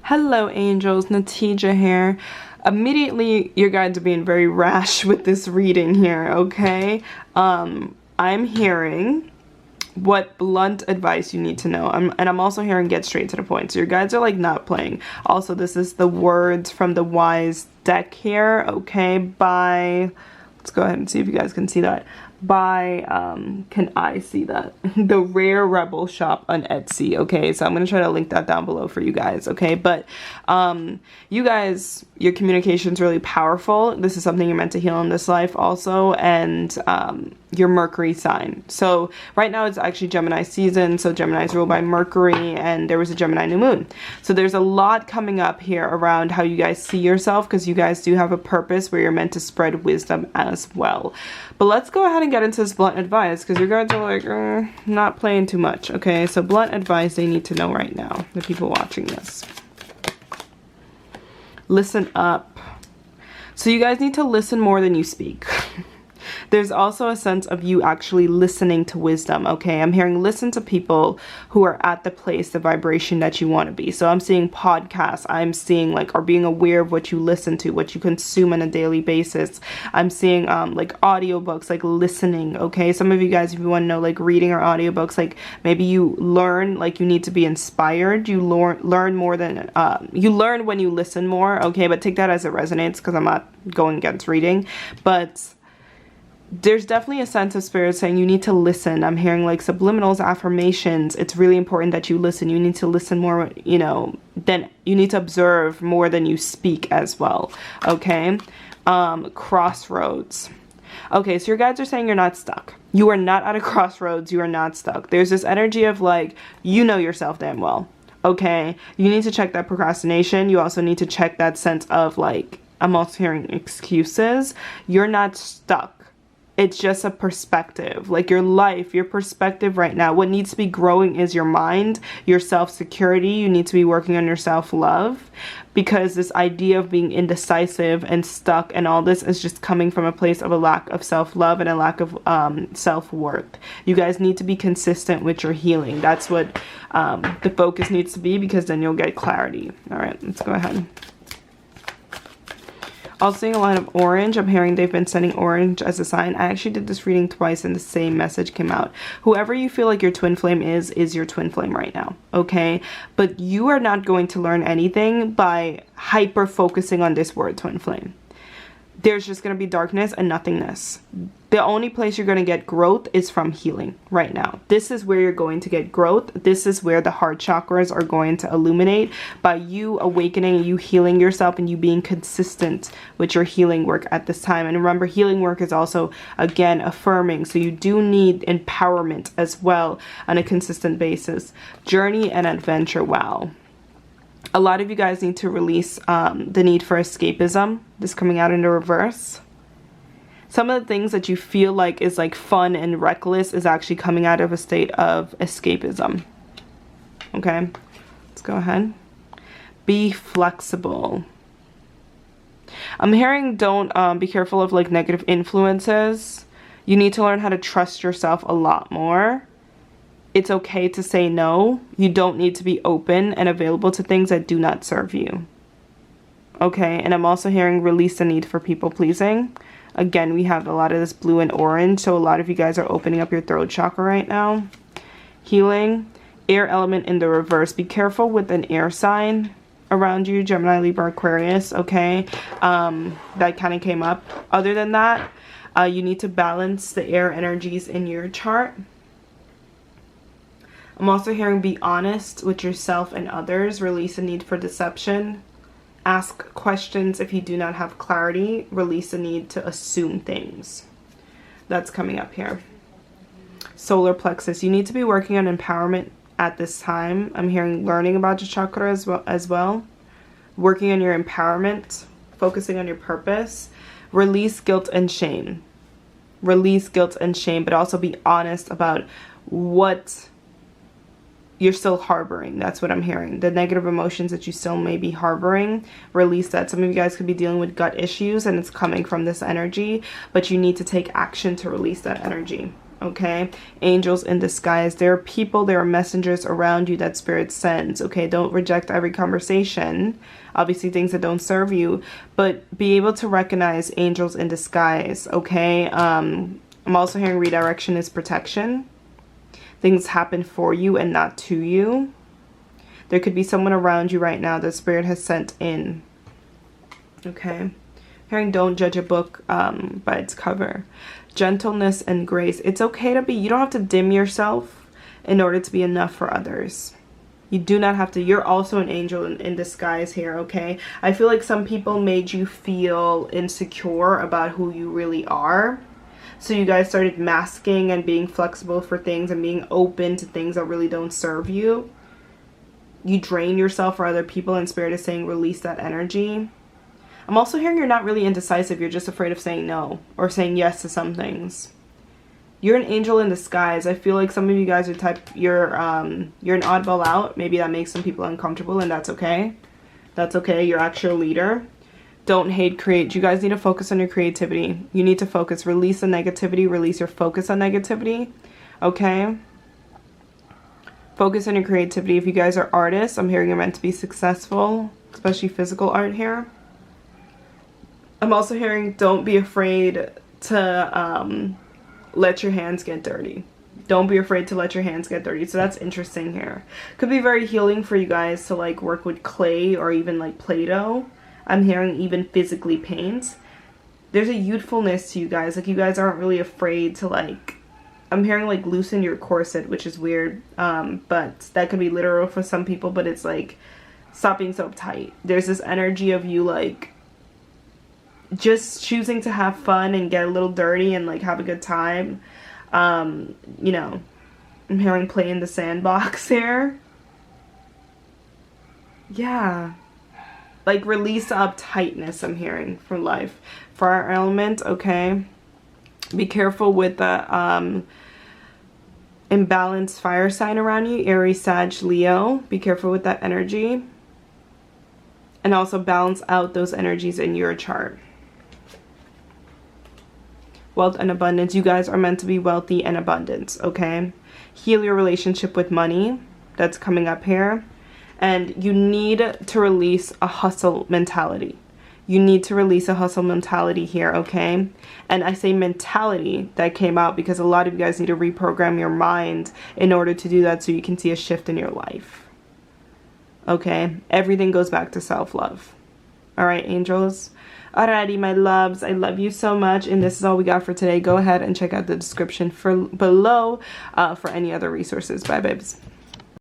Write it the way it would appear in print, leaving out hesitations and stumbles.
Hello angels, Natija here. Immediately your guides are being very rash with this reading here, okay? I'm hearing what blunt advice you need to know. I'm also hearing get straight to the point. So your guides are like not playing. Also, this is the words from the Wise deck here, okay? Let's go ahead and see if you guys can see that. Can I see that? The Rare Rebel shop on Etsy, okay? So I'm going to try to link that down below for you guys, okay? But you guys, your communication's really powerful. This is something you're meant to heal in this life also, and your Mercury sign. So right now it's actually Gemini season, so Gemini is ruled by Mercury, and there was a Gemini new moon. So there's a lot coming up here around how you guys see yourself, because you guys do have a purpose where you're meant to spread wisdom as well. But let's go ahead and get into this blunt advice, because your guys are like, not playing too much, okay? So blunt advice they need to know right now, the people watching this. Listen up. So you guys need to listen more than you speak. There's also a sense of you actually listening to wisdom, okay? I'm hearing listen to people who are at the place, the vibration that you want to be. So I'm seeing podcasts. I'm seeing like, or being aware of what you listen to, what you consume on a daily basis. I'm seeing like audiobooks, like listening, okay? Some of you guys, if you want to know, like reading or audiobooks, like maybe you learn, like you need to be inspired. You learn more than, you learn when you listen more, okay? But take that as it resonates, because I'm not going against reading. But there's definitely a sense of spirit saying you need to listen. I'm hearing like subliminals, affirmations. It's really important that you listen. You need to listen more, you know, then you need to observe more than you speak as well, okay? Crossroads. Okay, so your guides are saying you're not stuck. You are not at a crossroads. You are not stuck. There's this energy of like, you know yourself damn well, okay? You need to check that procrastination. You also need to check that sense of like, I'm also hearing excuses. You're not stuck. It's just a perspective, like your life, your perspective right now. What needs to be growing is your mind, your self-security. You need to be working on your self-love, because this idea of being indecisive and stuck and all this is just coming from a place of a lack of self-love and a lack of self-worth. You guys need to be consistent with your healing. That's what the focus needs to be, because then you'll get clarity. All right, let's go ahead. Also seeing a line of orange. I'm hearing they've been sending orange as a sign. I actually did this reading twice and the same message came out. Whoever you feel like your twin flame is your twin flame right now, okay? But you are not going to learn anything by hyper focusing on this word twin flame. There's just going to be darkness and nothingness. The only place you're going to get growth is from healing right now. This is where you're going to get growth. This is where the heart chakras are going to illuminate by you awakening, you healing yourself, and you being consistent with your healing work at this time. And remember, healing work is also, again, affirming. So you do need empowerment as well on a consistent basis. Journey and adventure. Wow. A lot of you guys need to release the need for escapism. This coming out in the reverse. Some of the things that you feel like is like fun and reckless is actually coming out of a state of escapism. Okay, let's go ahead. Be flexible. I'm hearing don't be careful of like negative influences. You need to learn how to trust yourself a lot more. It's okay to say no. You don't need to be open and available to things that do not serve you. Okay, and I'm also hearing release the need for people pleasing. Again, we have a lot of this blue and orange, so a lot of you guys are opening up your throat chakra right now. Healing. Air element in the reverse. Be careful with an air sign around you, Gemini, Libra, Aquarius, okay? That kind of came up. Other than that, you need to balance the air energies in your chart. I'm also hearing be honest with yourself and others. Release the need for deception. Ask questions if you do not have clarity. Release the need to assume things. That's coming up here. Solar plexus. You need to be working on empowerment at this time. I'm hearing learning about your chakra as well. Working on your empowerment. Focusing on your purpose. Release guilt and shame. Release guilt and shame, but also be honest about what you're still harboring. That's what I'm hearing. The negative emotions that you still may be harboring, release that. Some of you guys could be dealing with gut issues and it's coming from this energy, but you need to take action to release that energy. okay? Angels in disguise. There are people, there are messengers around you that Spirit sends, okay? Don't reject every conversation. Obviously, things that don't serve you. But be able to recognize angels in disguise, okay? I'm also hearing redirection is protection. Things happen for you and not to you. There could be someone around you right now that Spirit has sent in, okay? Hearing don't judge a book by its cover. Gentleness and grace. It's okay to be, you don't have to dim yourself in order to be enough for others. You do not have to. You're also an angel in disguise here, okay? I feel like some people made you feel insecure about who you really are. So you guys started masking and being flexible for things and being open to things that really don't serve you. You drain yourself for other people, and Spirit is saying release that energy. I'm also hearing you're not really indecisive. You're just afraid of saying no or saying yes to some things. You're an angel in disguise. I feel like some of you guys are you're an oddball out. Maybe that makes some people uncomfortable, and that's okay. That's okay. You're actually a leader. Don't hate, create. You guys need to focus on your creativity. You need to focus. Release the negativity. Release your focus on negativity. Okay? Focus on your creativity. If you guys are artists, I'm hearing you're meant to be successful, especially physical art here. I'm also hearing don't be afraid to let your hands get dirty. Don't be afraid to let your hands get dirty. So that's interesting here. Could be very healing for you guys to like work with clay or even like Play-Doh. I'm hearing even physically paint. There's a youthfulness to you guys. Like you guys aren't really afraid to like, I'm hearing like loosen your corset, which is weird. But that could be literal for some people, but it's like stop being so uptight. There's this energy of you like just choosing to have fun and get a little dirty and like have a good time. You know, I'm hearing play in the sandbox here. Yeah. Like release the uptightness I'm hearing for life. For our element, okay. Be careful with the imbalanced fire sign around you. Aries, Sag, Leo. Be careful with that energy. And also balance out those energies in your chart. Wealth and abundance. You guys are meant to be wealthy and abundant, okay? Heal your relationship with money. That's coming up here. And you need to release a hustle mentality. You need to release a hustle mentality here, okay? And I say mentality that came out because a lot of you guys need to reprogram your mind in order to do that so you can see a shift in your life. Okay? Everything goes back to self-love. All right, angels? Alrighty, my loves, I love you so much, and this is all we got for today. Go ahead and check out the description below for any other resources. Bye, babes.